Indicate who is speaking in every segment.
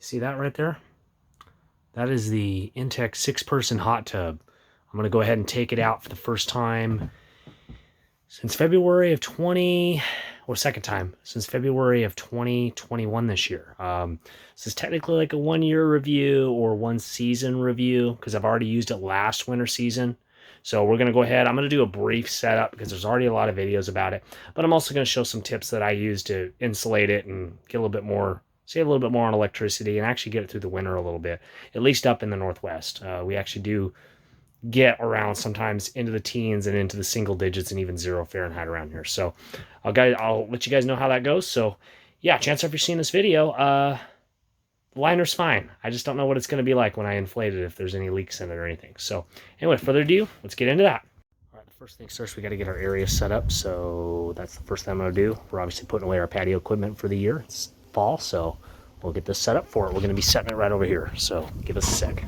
Speaker 1: See that right there? That is the Intex 6-person hot tub. I'm gonna go ahead and take it out for the first time since February of second time since February of 2021 this year. This is technically like a 1-year review or 1-season review because I've already used it last winter season. So we're going to go ahead. I'm going to do a brief setup because there's already a lot of videos about it, but I'm also going to show some tips that I use to insulate it and get a little bit more, save a little bit more on electricity and actually get it through the winter a little bit, at least up in the Northwest. We actually do get around sometimes into the teens and into the single digits and even 0 Fahrenheit around here. So I'll let you guys know how that goes. So yeah, chances are if you're seeing this video, the liner's fine. I just don't know what it's going to be like when I inflate it, if there's any leaks in it or anything. So anyway, further ado, let's get into that. All right, the first things first, we got to get our area set up. So that's the first thing I'm going to do. We're obviously putting away our patio equipment for the year. It's fall, so we'll get this set up for it. We're going to be setting it right over here. So give us a sec.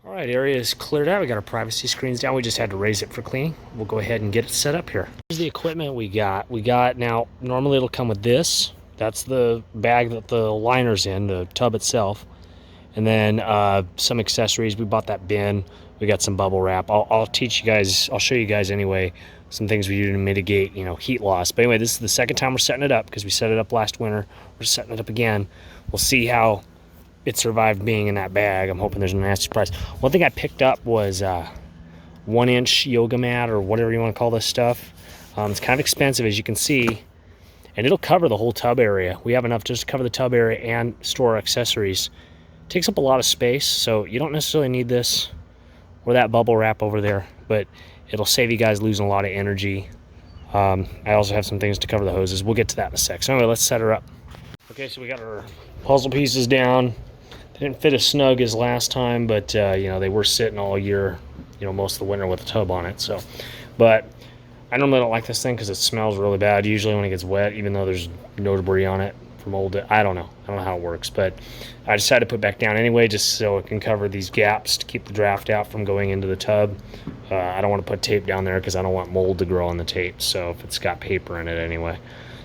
Speaker 1: All right, area is cleared out. We got our privacy screens down. We just had to raise it for cleaning. We'll go ahead and get it set up here. Here's the equipment we got. Now, normally it'll come with this. That's the bag that the liner's in, the tub itself. And then some accessories. We bought that bin. We got some bubble wrap. I'll teach you guys, I'll show you guys anyway, some things we do to mitigate, heat loss. But anyway, this is the second time we're setting it up because we set it up last winter. We're setting it up again. We'll see how it survived being in that bag. I'm hoping there's a nasty surprise. One thing I picked up was 1-inch yoga mat or whatever you want to call this stuff. It's kind of expensive, as you can see, and it'll cover the whole tub area. We have enough just to cover the tub area and store accessories. It takes up a lot of space, so you don't necessarily need this or that bubble wrap over there, but it'll save you guys losing a lot of energy. I also have some things to cover the hoses. We'll get to that in a sec. So anyway, let's set her up. Okay, so we got our puzzle pieces down. They didn't fit as snug as last time, but they were sitting all year, most of the winter with a tub on it. So, but I normally don't like this thing because it smells really bad usually when it gets wet, even though there's no debris on it from old. I don't know how it works, but I decided to put it back down anyway, just so it can cover these gaps to keep the draft out from going into the tub. I don't want to put tape down there because I don't want mold to grow on the tape. So if it's got paper in it anyway.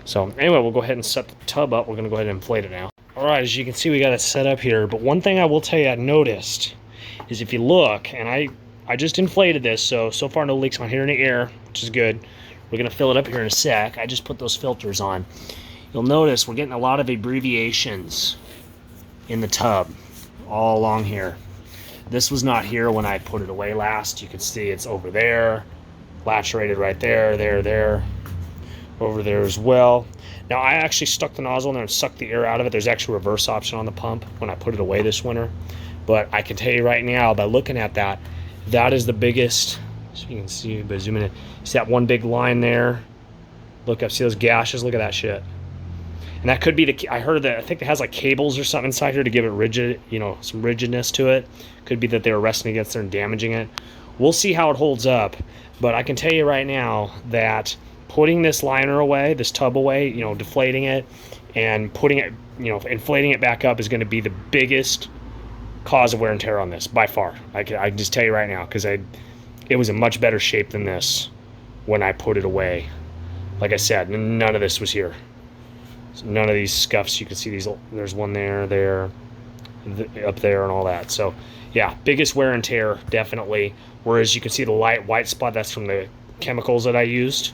Speaker 1: So anyway, we'll go ahead and set the tub up. We're going to go ahead and inflate it now. All right, as you can see, we got it set up here. But one thing I will tell you I noticed is if you look, and I just inflated this, so far no leaks on here in the air, which is good. We're going to fill it up here in a sec. I just put those filters on. You'll notice we're getting a lot of abbreviations in the tub all along here. This was not here when I put it away last. You can see it's over there, laturated right there, there, over there as well. Now I actually stuck the nozzle in there and sucked the air out of it. There's actually a reverse option on the pump when I put it away this winter. But I can tell you right now, by looking at that, that is the biggest, so you can see by zooming in, see that one big line there? Look up, see those gashes? Look at that shit. And that could be I heard that, I think it has like cables or something inside here to give it rigid, some rigidness to it. Could be that they were resting against there and damaging it. We'll see how it holds up. But I can tell you right now that putting this liner away, this tub away, deflating it and putting it, inflating it back up is going to be the biggest cause of wear and tear on this by far. I can just tell you right now, because it was in much better shape than this when I put it away. Like I said, none of this was here. So none of these scuffs. You can see these. There's one there, up there, and all that. So yeah, biggest wear and tear definitely. Whereas you can see the light white spot, that's from the chemicals that I used.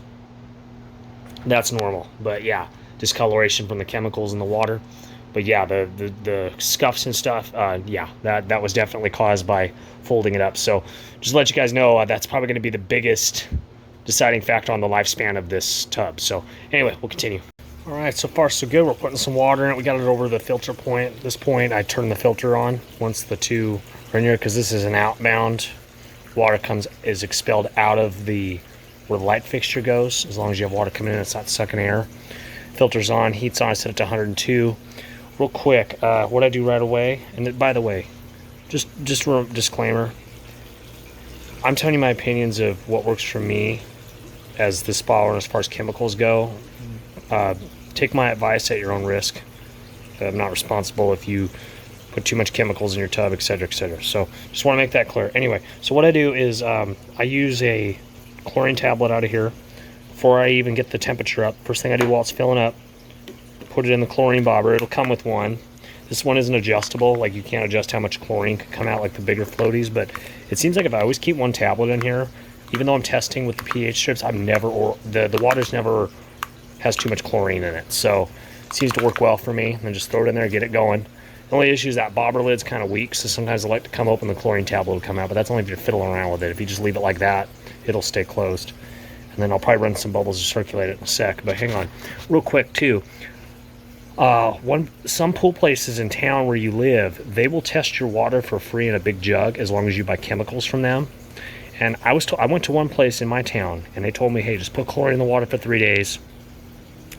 Speaker 1: That's normal, but yeah, discoloration from the chemicals in the water. But yeah, the scuffs and stuff, yeah, that was definitely caused by folding it up. So just to let you guys know, that's probably going to be the biggest deciding factor on the lifespan of this tub. So anyway, we'll continue. All right, so far so good. We're putting some water in it. We got it over the filter point. At this point, I turn the filter on once the two are in here, because this is an outbound. Water is expelled out of where the light fixture goes. As long as you have water coming in, it's not sucking air. Filter's on, heat's on. I set it to 102. Real quick, what I do right away, and by the way, just a disclaimer, I'm telling you my opinions of what works for me as the spa owner as far as chemicals go. Take my advice at your own risk. I'm not responsible if you put too much chemicals in your tub, etc., etc. So just want to make that clear. Anyway, so what I do is I use a chlorine tablet out of here before I even get the temperature up. First thing I do while it's filling up, put it in the chlorine bobber. It'll come with one. This one isn't adjustable. Like, you can't adjust how much chlorine can come out like the bigger floaties, but it seems like if I always keep one tablet in here, even though I'm testing with the pH strips, I've never, or the water's never has too much chlorine in it. So it seems to work well for me. And then just throw it in there, get it going. The only issue is that bobber lid's kind of weak, so sometimes I like to come open, the chlorine tablet will come out, but that's only if you're fiddling around with it. If you just leave it like that, it'll stay closed. And then I'll probably run some bubbles to circulate it in a sec. But hang on, real quick too. Some pool places in town where you live, they will test your water for free in a big jug as long as you buy chemicals from them. And I went to one place in my town, and they told me, hey, just put chlorine in the water for 3 days.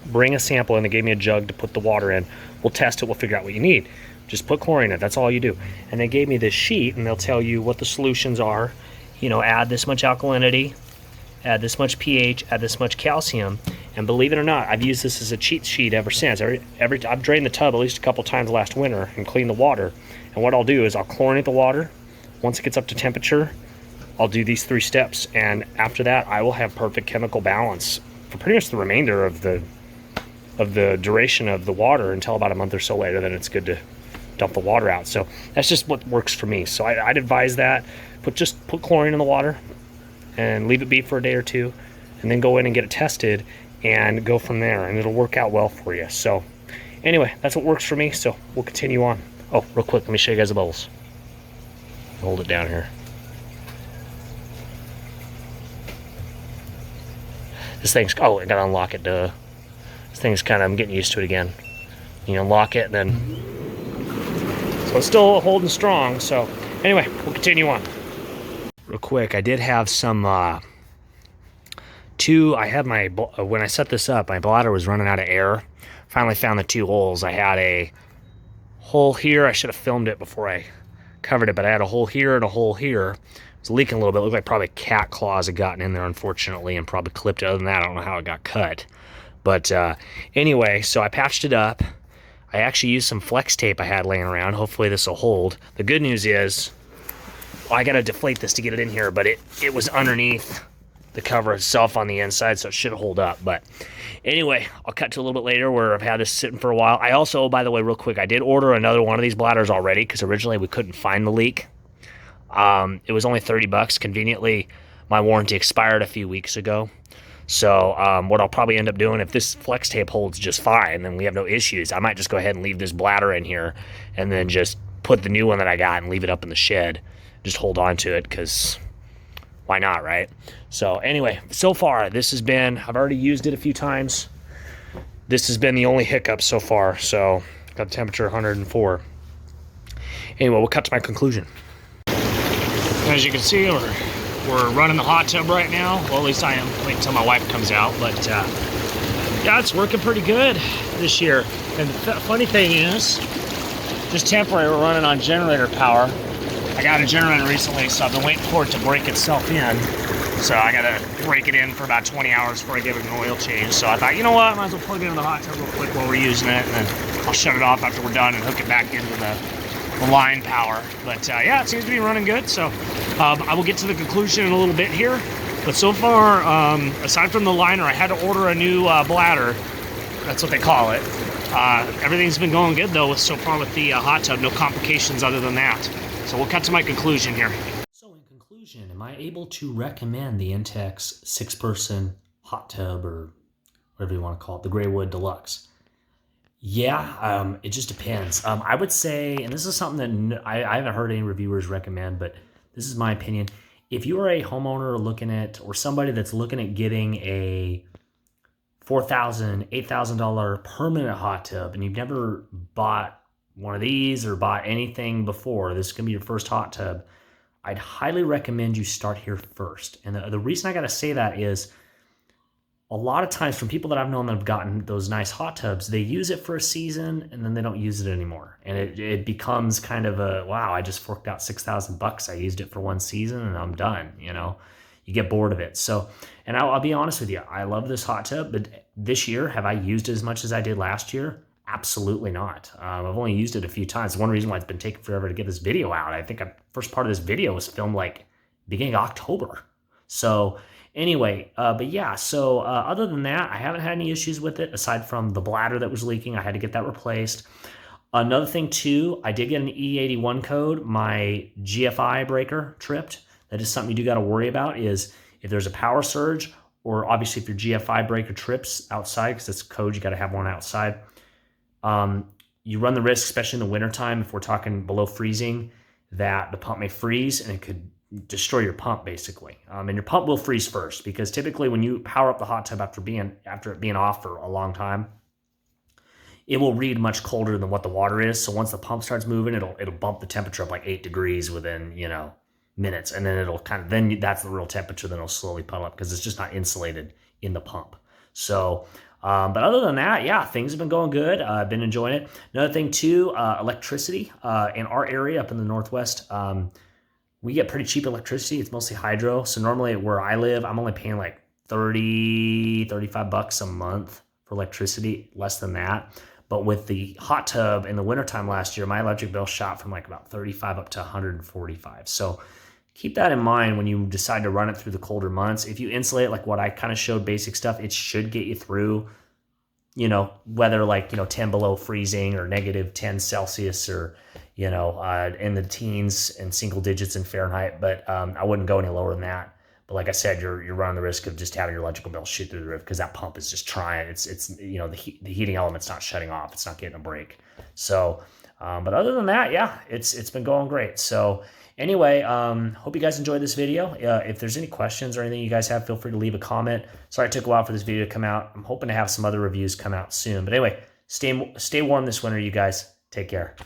Speaker 1: Bring a sample, and they gave me a jug to put the water in. We'll test it. We'll figure out what you need. Just put chlorine in it. That's all you do. And they gave me this sheet, and they'll tell you what the solutions are. You know, add this much alkalinity, add this much pH, add this much calcium. And believe it or not, I've used this as a cheat sheet ever since. I've drained the tub at least a couple times last winter and cleaned the water. And what I'll do is I'll chlorinate the water. Once it gets up to temperature, I'll do these 3 steps. And after that, I will have perfect chemical balance for pretty much the remainder of the duration of the water until about a month or so later. Then it's good to dump the water out. So that's just what works for me. So I'd advise that. Just put chlorine in the water and leave it be for a day or two, and then go in and get it tested and go from there, and it'll work out well for you. So anyway, that's what works for me. So we'll continue on. Oh, real quick, let me show you guys the bubbles. Hold it down here. This thing's, oh, I gotta unlock it, duh. This thing's kind of, I'm getting used to it again. You unlock it, and then, so it's still holding strong. So anyway, we'll continue on. Real quick, I did have some, I had my, when I set this up, my bladder was running out of air. Finally found the 2 holes. I had a hole here. I should have filmed it before I covered it, but I had a hole here and a hole here. It was leaking a little bit. It looked like probably cat claws had gotten in there, unfortunately, and probably clipped it. Other than that, I don't know how it got cut. But anyway, so I patched it up. I actually used some flex tape I had laying around. Hopefully this will hold. The good news is, I gotta deflate this to get it in here, but it was underneath the cover itself on the inside, so it should hold up. But anyway, I'll cut to a little bit later where I've had this sitting for a while. I also, by the way, real quick, I did order another one of these bladders already, because originally we couldn't find the leak. It was only $30. Conveniently, my warranty expired a few weeks ago. So what I'll probably end up doing, if this flex tape holds just fine, then we have no issues, I might just go ahead and leave this bladder in here and then just put the new one that I got and leave it up in the shed. Just hold on to it, because why not, right? So anyway, so far, this has been, I've already used it a few times. This has been the only hiccup so far. So got the temperature 104. Anyway, we'll cut to my conclusion. As you can see, we're running the hot tub right now. Well, at least I am. Wait until my wife comes out. But yeah, it's working pretty good this year. And the funny thing is, just temporary, we're running on generator power. I got a generator recently, so I've been waiting for it to break itself in. So I gotta break it in for about 20 hours before I give it an oil change. So I thought, you know what, I might as well plug it in the hot tub real quick while we're using it, and then I'll shut it off after we're done and hook it back into the line power. But yeah, it seems to be running good. So I will get to the conclusion in a little bit here. But so far, aside from the liner, I had to order a new bladder. That's what they call it. Everything's been going good though so far with the hot tub. No complications other than that. So we'll cut to my conclusion here. So in conclusion, am I able to recommend the Intex 6-person hot tub, or whatever you want to call it, the Greywood Deluxe? Yeah, it just depends. I would say, and this is something that I haven't heard any reviewers recommend, but this is my opinion. If you are a homeowner looking at, or somebody that's looking at getting a $4,000, $8,000 permanent hot tub, and you've never bought one of these or bought anything before, this is going to be your first hot tub, I'd highly recommend you start here first. And the reason I got to say that is, a lot of times from people that I've known that have gotten those nice hot tubs, they use it for a season and then they don't use it anymore. And it becomes kind of a, wow, I just forked out $6,000. I used it for one season and I'm done. You know, you get bored of it. So, and I'll be honest with you, I love this hot tub, but this year, have I used it as much as I did last year? Absolutely not. I've only used it a few times. One reason why it's been taking forever to get this video out. I think the first part of this video was filmed like beginning of October. So anyway, but yeah, so other than that, I haven't had any issues with it aside from the bladder that was leaking. I had to get that replaced. Another thing too, I did get an E81 code. My GFI breaker tripped. That is something you do got to worry about, is if there's a power surge, or obviously if your GFI breaker trips outside, because it's code, you got to have one outside. You run the risk, especially in the wintertime, if we're talking below freezing, that the pump may freeze and it could destroy your pump basically. And your pump will freeze first, because typically when you power up the hot tub after it being off for a long time, it will read much colder than what the water is. So once the pump starts moving, it'll bump the temperature up like 8 degrees within, minutes, and then then that's the real temperature. Then it'll slowly puddle up because it's just not insulated in the pump. So, but other than that, yeah, things have been going good. I've been enjoying it. Another thing too, electricity in our area up in the Northwest. We get pretty cheap electricity. It's mostly hydro. So normally where I live, I'm only paying like $35 a month for electricity, less than that. But with the hot tub in the wintertime last year, my electric bill shot from like about 35 up to 145. So keep that in mind when you decide to run it through the colder months. If you insulate like what I kind of showed, basic stuff, it should get you through, whether like, 10 below freezing or negative 10 Celsius or, in the teens and single digits in Fahrenheit. But I wouldn't go any lower than that. But like I said, you're running the risk of just having your electrical bill shoot through the roof, because that pump is just trying. It's the heating element's not shutting off. It's not getting a break. So, but other than that, yeah, it's been going great. So anyway, hope you guys enjoyed this video. If there's any questions or anything you guys have, feel free to leave a comment. Sorry it took a while for this video to come out. I'm hoping to have some other reviews come out soon. But anyway, stay warm this winter, you guys. Take care.